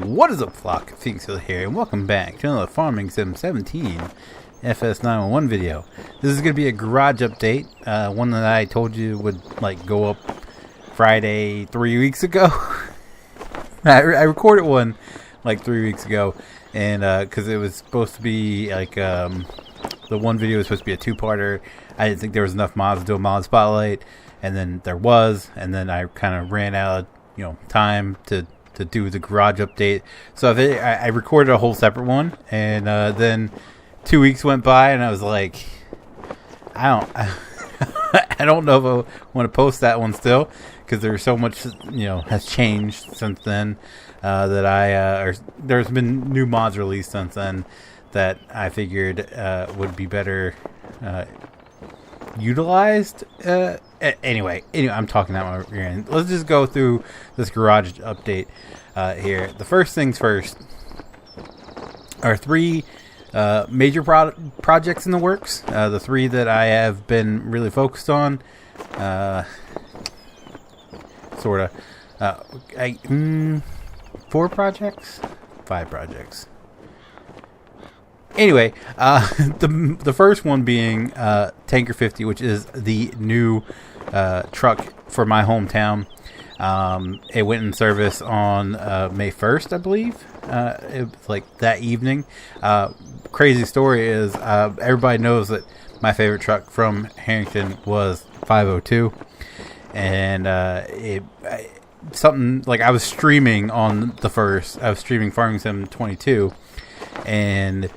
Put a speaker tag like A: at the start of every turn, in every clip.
A: What is up, flock? Feenix here, and welcome back to another Farming Sim 17 FS911 video. This is going to be a garage update, one that I told you would go up Friday 3 weeks ago. I recorded one 3 weeks ago, and because it was supposed to be the one video was supposed to be a two-parter. I didn't think there was enough mods to do a mod spotlight, and then there was, and then I kind of ran out of time to do the garage update. So I recorded a whole separate one, and then 2 weeks went by, and I was like, I don't know if I want to post that one still, because there's so much has changed since then that there's been new mods released since then that I figured would be better utilized. Anyway, I'm talking out my ear end. Let's just go through this garage update here. The first things first are three major projects in the works. The three that I have been really focused on, sort of. 4 projects, 5 projects. Anyway, the first one being Tanker 50, which is the new truck for my hometown. It went in service on May 1st, I believe. It was that evening. Crazy story is everybody knows that my favorite truck from Harrington was 502, and something I was streaming on the first. I was streaming Farming Sim 22, and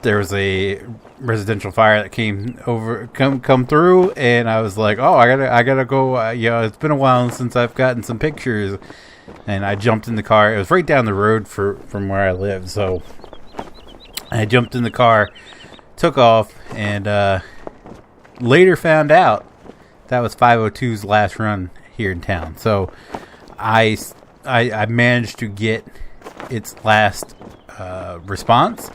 A: there was a residential fire that come through, and I was like, oh, I gotta go. It's been a while since I've gotten some pictures, and I jumped in the car. It was right down the road from where I live, so I jumped in the car, took off, and later found out that was 502's last run here in town. So I managed to get its last response,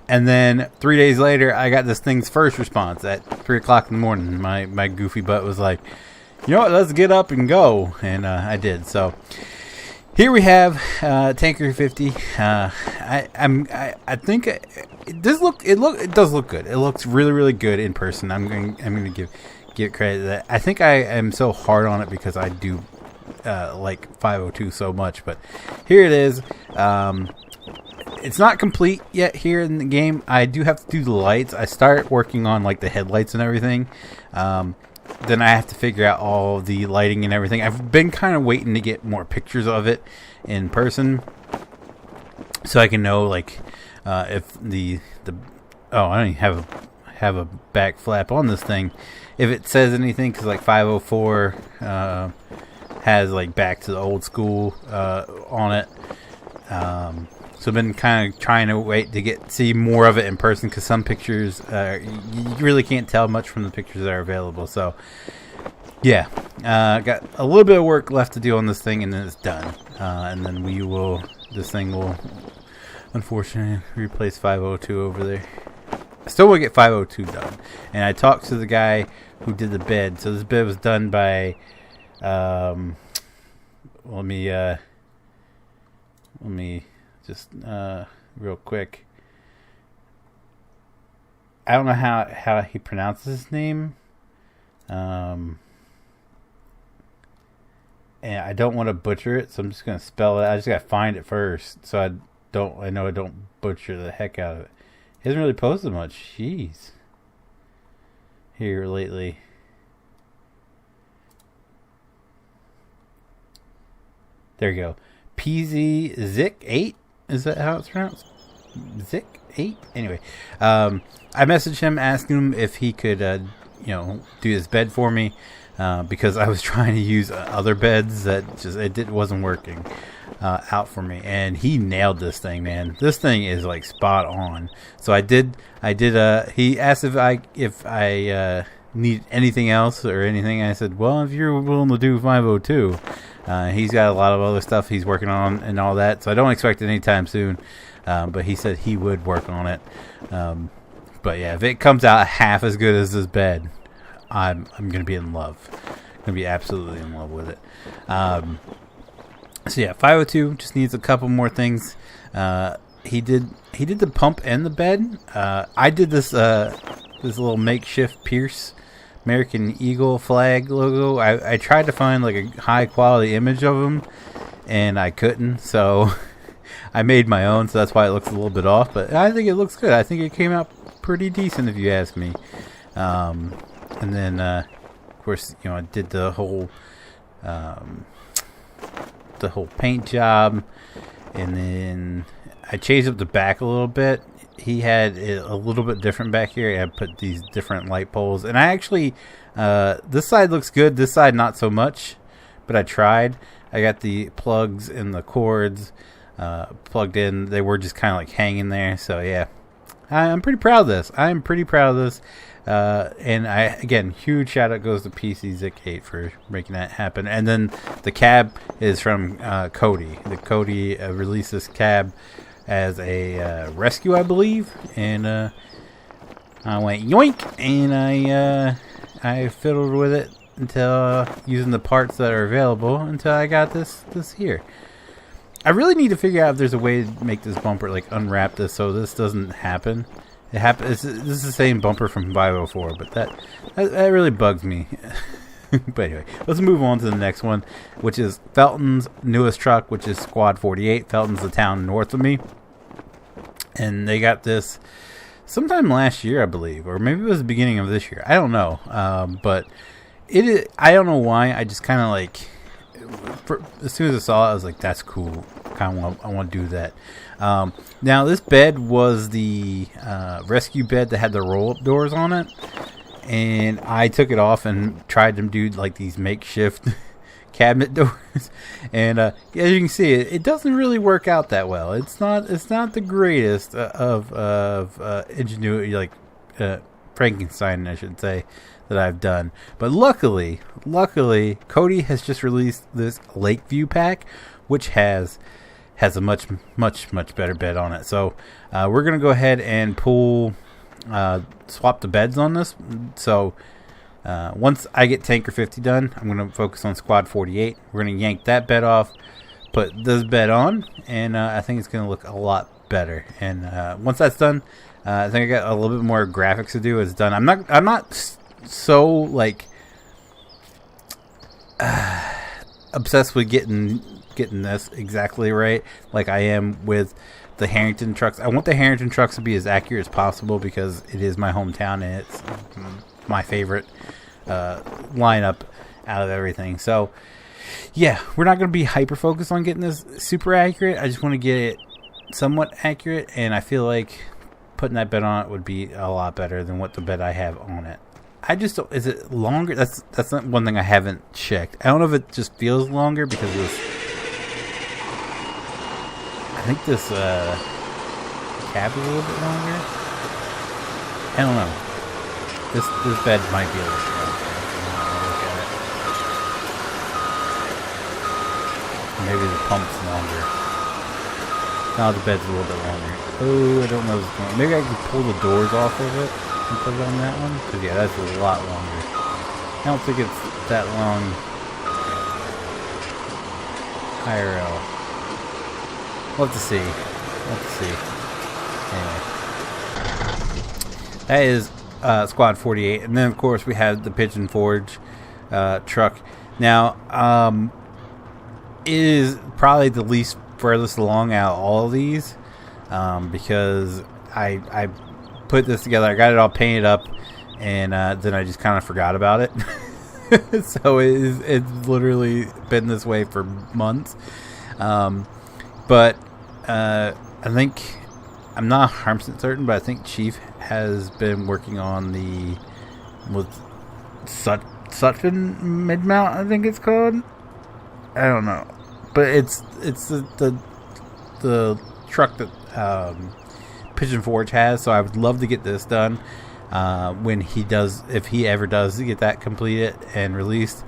A: and then 3 days later I got this thing's first response at 3 o'clock in the morning. My goofy butt was like, you know what, let's get up and go, and I did. So here we have Tanker 50. I think it does look good. It looks really good in person. I'm going to give credit to that. I think I am so hard on it because I do like 502 so much, but here it is. It's not complete yet here in the game. I do have to do the lights. I start working on the headlights and everything. Then I have to figure out all the lighting and everything. I've been kind of waiting to get more pictures of it in person, so I can know if the I don't even have a back flap on this thing. If it says anything, because 504 has back to the old school on it. So I've been kind of trying to wait to see more of it in person, because some pictures you really can't tell much from the pictures that are available. So yeah, got a little bit of work left to do on this thing, and then it's done. And then this thing will unfortunately replace 502 over there. I still want to get 502 done, and I talked to the guy who did the bed. So this bed was done by let me just real quick. I don't know how he pronounces his name, and I don't want to butcher it, so I'm just gonna spell it. I just gotta find it first, so I know I don't butcher the heck out of it. He hasn't really posted much. Jeez. Here lately. There you go. PZ Z-690 Is that how it's pronounced? Z-690? Anyway, I messaged him, asking him if he could, do his bed for me, because I was trying to use other beds that it wasn't working out for me, and he nailed this thing, man. This thing is spot on. So I did. He asked if I need anything else or anything. I said, well, if you're willing to do 502. He's got a lot of other stuff he's working on and all that, so I don't expect it anytime soon. But he said he would work on it. But yeah, if it comes out half as good as this bed, I'm gonna be in love. I'm gonna be absolutely in love with it. So yeah, 502 just needs a couple more things. He did the pump and the bed. I did this this little makeshift Pierce American Eagle flag logo. I tried to find like a high quality image of him, and I couldn't. So I made my own. So that's why it looks a little bit off. But I think it looks good. I think it came out pretty decent, if you ask me. And then of course, I did the whole paint job, and then I changed up the back a little bit. He had it a little bit different back here. I put these different light poles, and I actually this side looks good, this side not so much, but I tried. I got the plugs and the cords plugged in. They were just kind of like hanging there. So yeah, I'm pretty proud of this. And again, huge shout out goes to PC Zik8 for making that happen. And then the cab is from Cody. The Cody released this cab as a rescue, I believe, and I went yoink, and I fiddled with it until using the parts that are available until I got this here. I really need to figure out if there's a way to make this bumper, like unwrap this so this doesn't happen. This is the same bumper from 504, but that really bugs me. But anyway, let's move on to the next one, which is Felton's newest truck, which is Squad 48. Felton's the town north of me, and they got this sometime last year, I believe, or maybe it was the beginning of this year. I don't know, but I don't know why. I just kind of like, as soon as I saw it, I was like, "That's cool." I want to do that. Now this bed was the rescue bed that had the roll-up doors on it, and I took it off and tried to do like these makeshift cabinet doors, and as you can see, it doesn't really work out that well. It's not the greatest of ingenuity, like Frankenstein, I should say, that I've done. But luckily, Cody has just released this Lakeview pack, which has a much better bed on it. So we're gonna go ahead and swap the beds on this. So once I get Tanker 50 done, I'm gonna focus on Squad 48. We're gonna yank that bed off, put this bed on, and I think it's gonna look a lot better. And once that's done, I think I got a little bit more graphics to do. It's done. I'm not so like obsessed with getting this exactly right like I am with the Harrington trucks. I want the Harrington trucks to be as accurate as possible because it is my hometown and it's my favorite lineup out of everything. So yeah, we're not going to be hyper focused on getting this super accurate. I just want to get it somewhat accurate, and I feel like putting that bed on it would be a lot better than what the bed I have on it. I just don't, is it longer? That's not one thing I haven't checked. I don't know if it just feels longer because of this. I think this cab is a little bit longer. I don't know. This bed might be a little bit longer. Look at it. Maybe the pump's longer. No, the bed's a little bit longer. Oh, I don't know what's going on. Maybe I can pull the doors off of it and put it on that one. Because yeah, that's a lot longer. I don't think it's that long. IRL. We'll have to see. Anyway. That is Squad 48. And then, of course, we have the Pigeon Forge truck. Now, it is probably the least furthest along out of all of these. Because I put this together. I got it all painted up. And then I just kind of forgot about it. So it's literally been this way for months. But I think, I'm not 100% certain, but I think Chief has been working on the Sutton mid-mount, I think it's called. I don't know, but it's the truck that Pigeon Forge has. So I would love to get this done when he does, if he ever does get that completed and released.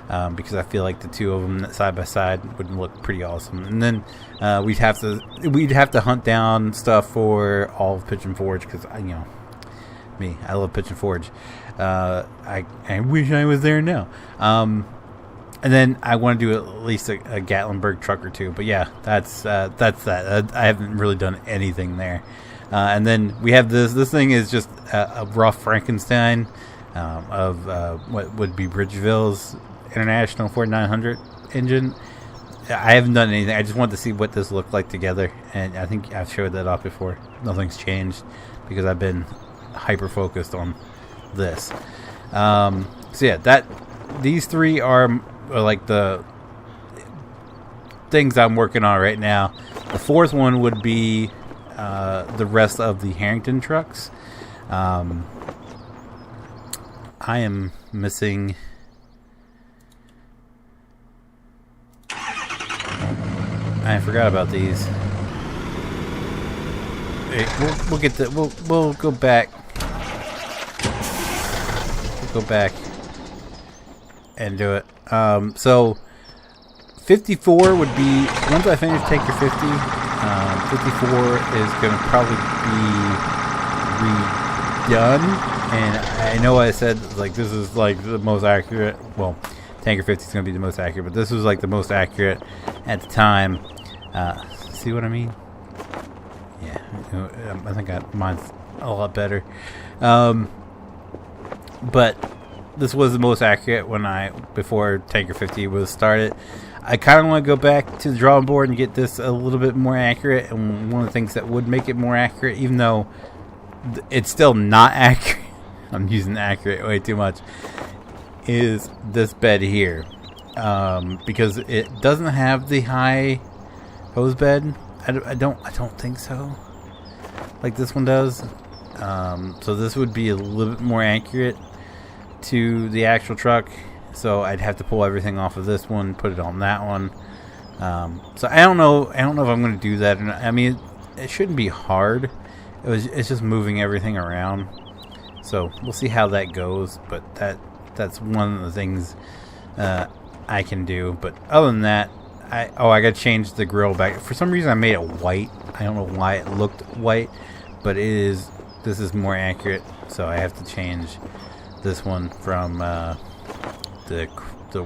A: Because I feel like the two of them side by side would look pretty awesome. And then we'd have to hunt down stuff for all of Pigeon Forge because I love Pigeon Forge. I wish I was there now. And then I want to do at least a Gatlinburg truck or two. But yeah, that's that. I haven't really done anything there. And then we have this. This thing is just a rough Frankenstein of what would be Bridgeville's International 4900 engine. I haven't done anything. I just wanted to see what this looked like together. And I think I've showed that off before. Nothing's changed because I've been hyper focused on this. So yeah, these three are like the things I'm working on right now. The fourth one would be the rest of the Harrington trucks. I am missing. I forgot about these. We'll get the we'll go back. We'll go back and do it. So 54 would be once I finish Tanker 50. 54 is gonna probably be redone, and I know I said like this is like the most accurate. Well, Tanker 50 is gonna be the most accurate, but this was like the most accurate at the time. See what I mean? Yeah, I think mine's a lot better. But this was the most accurate before Tanker 50 was started. I kind of want to go back to the drawing board and get this a little bit more accurate. And one of the things that would make it more accurate, even though it's still not accurate, I'm using accurate way too much, is this bed here. Because it doesn't have the high hose bed. I don't think so. Like this one does. So this would be a little bit more accurate to the actual truck. So I'd have to pull everything off of this one, put it on that one. So I don't know if I'm going to do that. I mean, it shouldn't be hard. It's just moving everything around. So we'll see how that goes. But that's one of the things I can do. But other than that, I got to change the grill back. For some reason, I made it white. I don't know why it looked white, but this is more accurate. So I have to change this one from the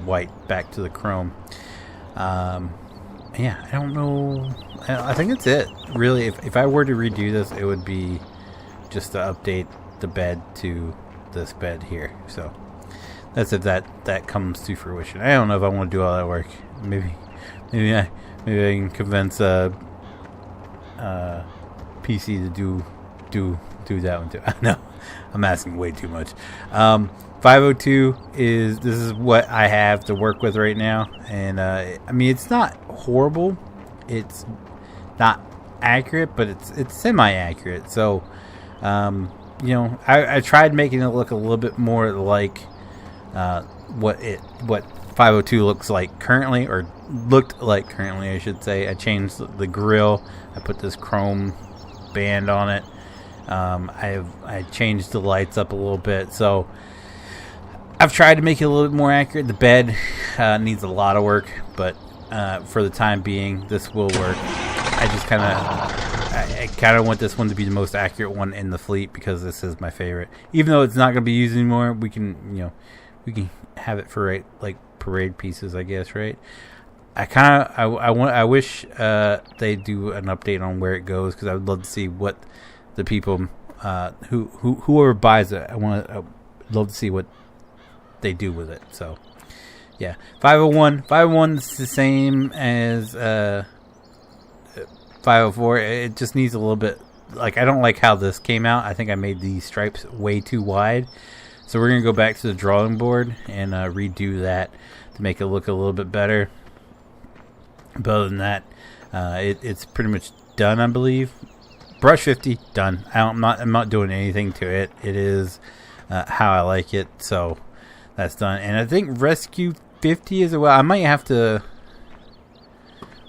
A: white back to the chrome. Yeah, I don't know. I think that's it. Really, if I were to redo this, it would be just to update the bed to this bed here. So that's if that comes to fruition. I don't know if I want to do all that work. Maybe I can convince PC to do that one too. I know I'm asking way too much. 502 this is what I have to work with right now, and I mean it's not horrible. It's not accurate, but it's semi-accurate. So you know, I tried making it look a little bit more like what 502 looks like currently, or looked like currently, I should say. I changed the grill. I put this chrome band on it. I changed the lights up a little bit. So I've tried to make it a little bit more accurate. The bed needs a lot of work, but for the time being, this will work. I kind of want this one to be the most accurate one in the fleet because this is my favorite. Even though it's not going to be used anymore, we can have it for like parade pieces, I guess, right? I wish they do an update on where it goes, because I would love to see what the people whoever buys it, I love to see what they do with it. So yeah, 501 is the same as 504. It just needs a little bit, like, I don't like how this came out. I think I made these stripes way too wide. So we're going to go back to the drawing board and redo that to make it look a little bit better. But other than that, it's pretty much done, I believe. Brush 50, done. I'm not doing anything to it. It is how I like it, so that's done. And I think Rescue 50 as well. I might have to...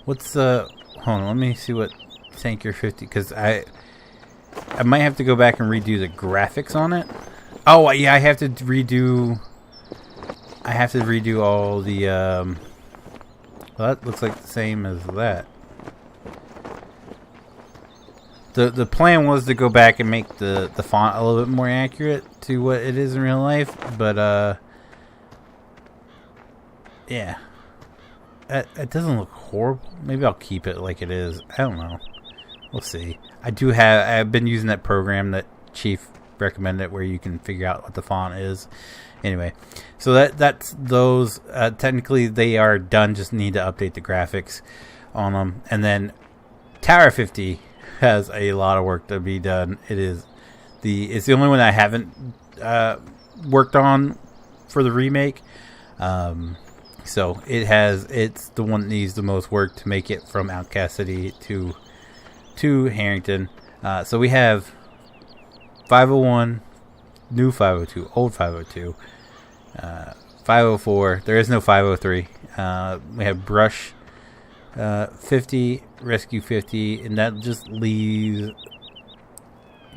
A: Hold on, let me see what Tanker 50... Because I might have to go back and redo the graphics on it. Oh, yeah, I have to redo all the... well, that looks like the same as that. The plan was to go back and make the font a little bit more accurate to what it is in real life, but yeah, it doesn't look horrible. Maybe I'll keep it like it is. I don't know. We'll see. I've been using that program that Chief recommended where you can figure out what the font is. Anyway, so that's those. Technically, they are done. Just need to update the graphics on them. And then Tower 50 has a lot of work to be done. It's the only one I haven't worked on for the remake. So it's the one that needs the most work to make it from Outcast City to Harrington. So we have 501, new 502, old 502, 504. There is no 503. We have Brush 50, Rescue 50, and that just leaves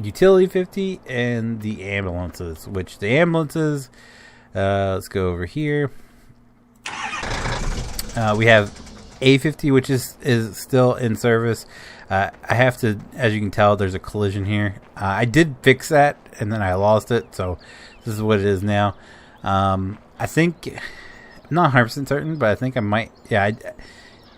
A: Utility 50 and the ambulances. Which the ambulances, let's go over here. We have A50, which is still in service. I have to, as you can tell, there's a collision here. I did fix that, and then I lost it, so this is what it is now. I think, I'm not 100% certain, but I think I might,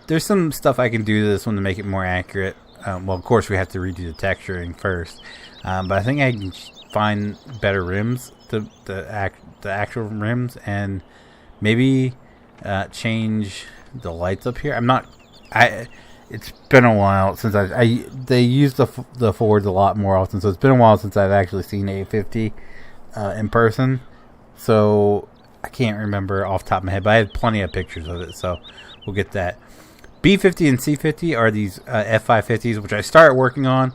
A: there's some stuff I can do to this one to make it more accurate. Well, of course, we have to redo the texturing first, but I think I can find better rims, the actual rims, and maybe change the lights up here. It's been a while since they use the Fords a lot more often, so it's been a while since I've actually seen A50 in person. So I can't remember off the top of my head, but I have plenty of pictures of it, so we'll get that. B50 and C50 are these F550s, which I started working on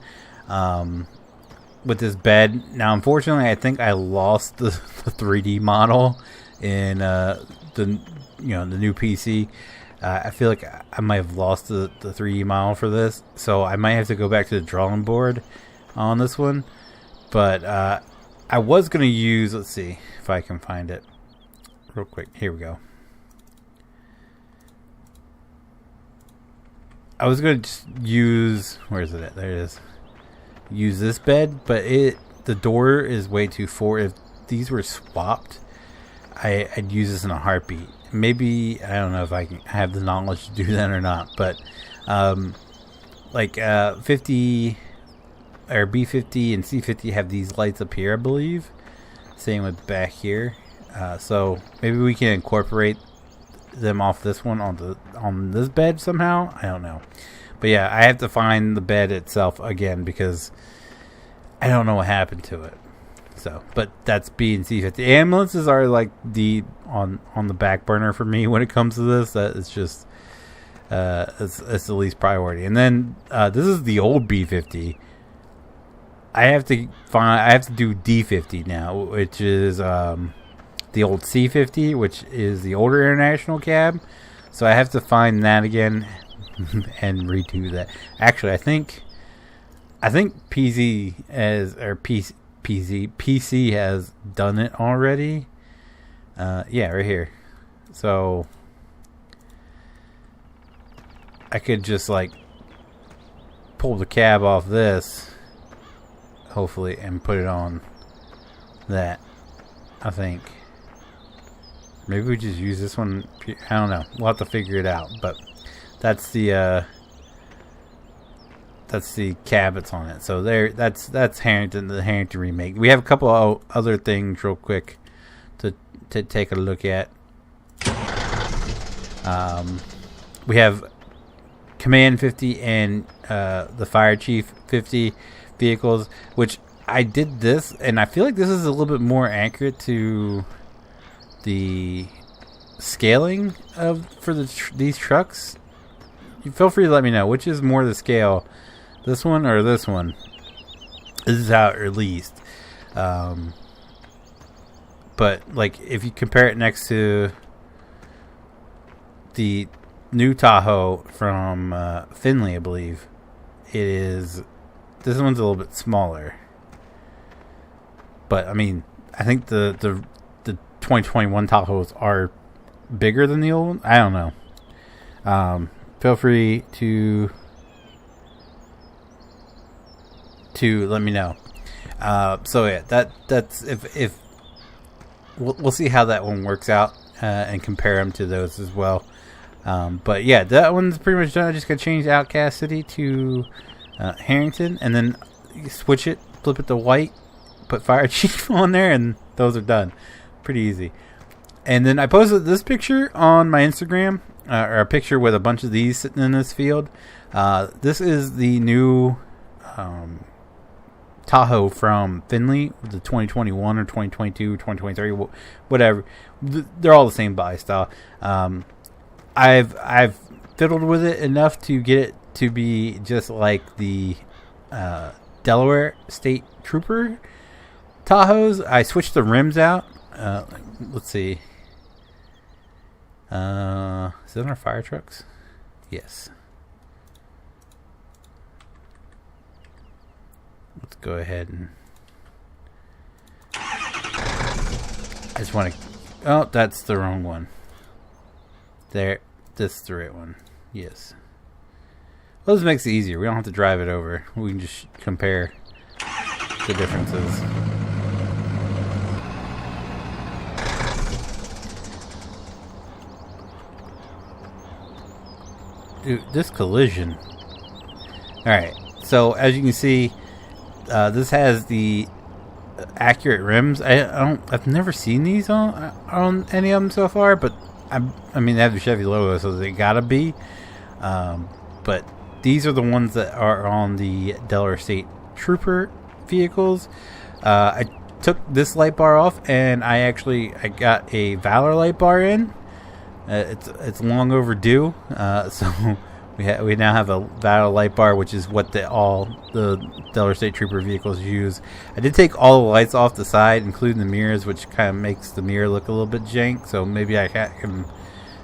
A: with this bed. Now, unfortunately, I think I lost the 3D model in the new PC. I feel like I might have lost the 3D model for this, so I might have to go back to the drawing board on this one. But I was going to use, let's see if I can find it real quick. Here we go. I was going to just use, where is it at? There it is. Use this bed, but the door is way too forward. If these were swapped, I'd use this in a heartbeat. Maybe, I don't know if I can have the knowledge to do that or not, but 50 or B50 and C50 have these lights up here, I believe. Same with back here. So maybe we can incorporate them off this one on this bed somehow. I don't know, but yeah, I have to find the bed itself again because I don't know what happened to it. So, but that's B and C50. Ambulances are like on the back burner for me when it comes to this. That it's just it's the least priority. And then this is the old B50. I have to do D50 now, which is the old C50, which is the older international cab. So I have to find that again and redo that. Actually, I think PC has done it already. Yeah, right here. So I could just like pull the cab off this, hopefully, and put it on that. I think maybe we just use this one. I don't know. We'll have to figure it out. But that's the cab that's on it. So there, that's Harrington, the Harrington remake. We have a couple of other things real quick to take a look at. We have Command 50 and the Fire Chief 50 vehicles, which I did this, and I feel like this is a little bit more accurate to the scaling for these trucks. You feel free to let me know which is more the scale, this one or this one. This is how it released. But like if you compare it next to the new Tahoe from Finley, I believe this one's a little bit smaller. But I mean, I think the 2021 Tahoes are bigger than the old one. I don't know. Feel free to let me know. So yeah, that's if we'll see how that one works out. and compare them to those as well. But yeah, that one's pretty much done. I just got to change Outcast City to Harrington, and then you switch it, flip it to white, put Fire Chief on there, and those are done. Pretty easy. And then I posted this picture on my Instagram, or a picture with a bunch of these sitting in this field. This is the new Tahoe from Finley, the 2021 or 2022 or 2023, whatever. They're all the same body style. I've fiddled with it enough to get it to be just like the Delaware State Trooper Tahoes. I switched the rims out. Let's see. Is it on our fire trucks? Yes. Let's go ahead and... I just want to... Oh, that's the wrong one. There. This is the right one. Yes. Well, this makes it easier. We don't have to drive it over. We can just compare the differences. Dude, this collision. Alright, so as you can see, this has the accurate rims. I've never seen these on any of them so far, but I mean, they have the Chevy logo, so they gotta be. But these are the ones that are on the Delaware State Trooper vehicles. I took this light bar off, and I got a Valor light bar in. It's long overdue. So we now have a Valor light bar, which is what all the Delaware State Trooper vehicles use. I did take all the lights off the side, including the mirrors, which kind of makes the mirror look a little bit jank. So maybe I can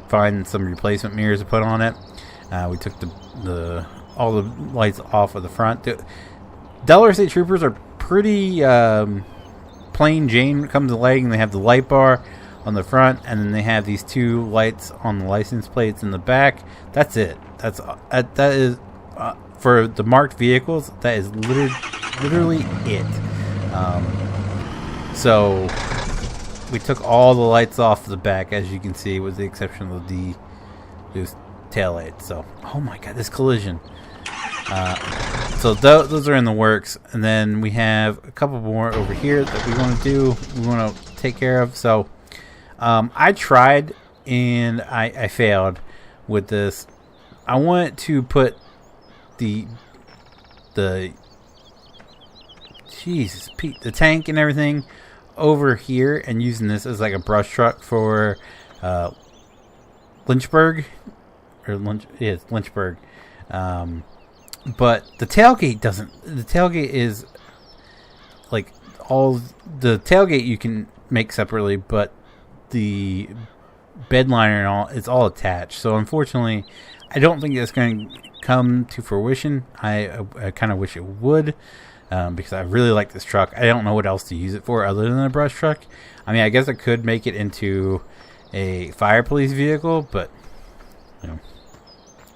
A: find some replacement mirrors to put on it. We took all the lights off of the front. The Delaware State Troopers are pretty plain Jane when it comes to lighting. They have the light bar on the front, and then they have these two lights on the license plates in the back. That's it. That is for the marked vehicles. That is literally it. So we took all the lights off the back, as you can see, with the exception of those tail lights. So, oh my god, this collision. So those are in the works, and then we have a couple more over here that we want to take care of. So I tried and I failed with this. I wanted to put the Jesus Pete, the tank and everything over here, and using this as like a brush truck for Lynchburg, it's Lynchburg. But the tailgate doesn't. The tailgate is like the tailgate you can make separately, but the bed liner and all, it's all attached. So unfortunately, I don't think it's going to come to fruition. I kind of wish it would, because I really like this truck. I don't know what else to use it for other than a brush truck. I mean, I guess I could make it into a fire police vehicle, but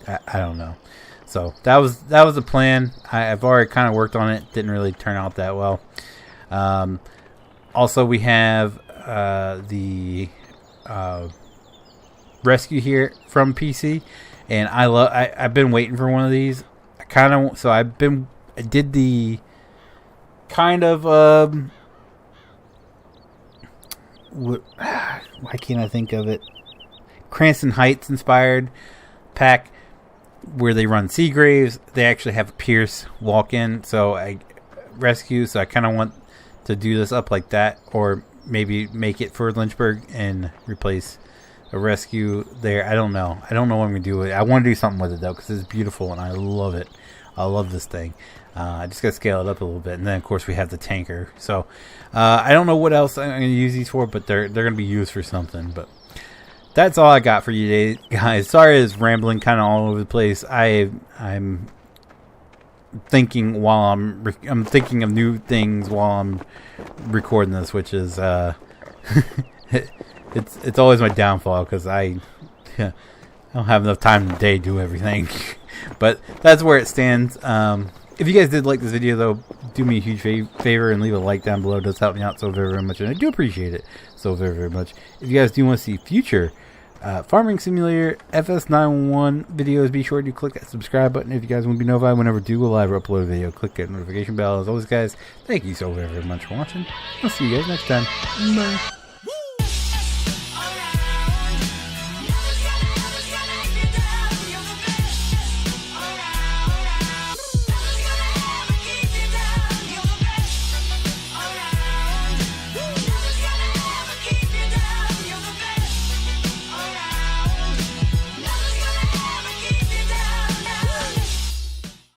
A: I don't know. So that was the plan. I've already kind of worked on it. Didn't really turn out that well. Also, we have the rescue here from PC, and I've been waiting for one of these. I did the kind of why can't I think of it? Cranston Heights inspired pack, where they run Seagraves. They actually have a Pierce walk-in, so I kind of want to do this up like that, or maybe make it for Lynchburg and replace a rescue there. I don't know what I'm going to do with it. I want to do something with it, though, because it's beautiful, and I love it. I love this thing. I just got to scale it up a little bit, and then, of course, we have the tanker. So, I don't know what else I'm going to use these for, but they're going to be used for something, but that's all I got for you today, guys. Sorry it's rambling kind of all over the place. I'm thinking while I'm thinking of new things while I'm recording this, which is it's always my downfall, because I don't have enough time in the day to do everything. But that's where it stands. If you guys did like this video, though, do me a huge favor and leave a like down below. It does help me out so very, very much, and I do appreciate it so very, very much. If you guys do want to see future Farming Simulator FS911 videos, be sure to click that subscribe button if you guys want to be notified whenever do go live or upload a video. Click that notification bell. As always, guys, thank you so very, very much for watching. I'll see you guys next time. Bye.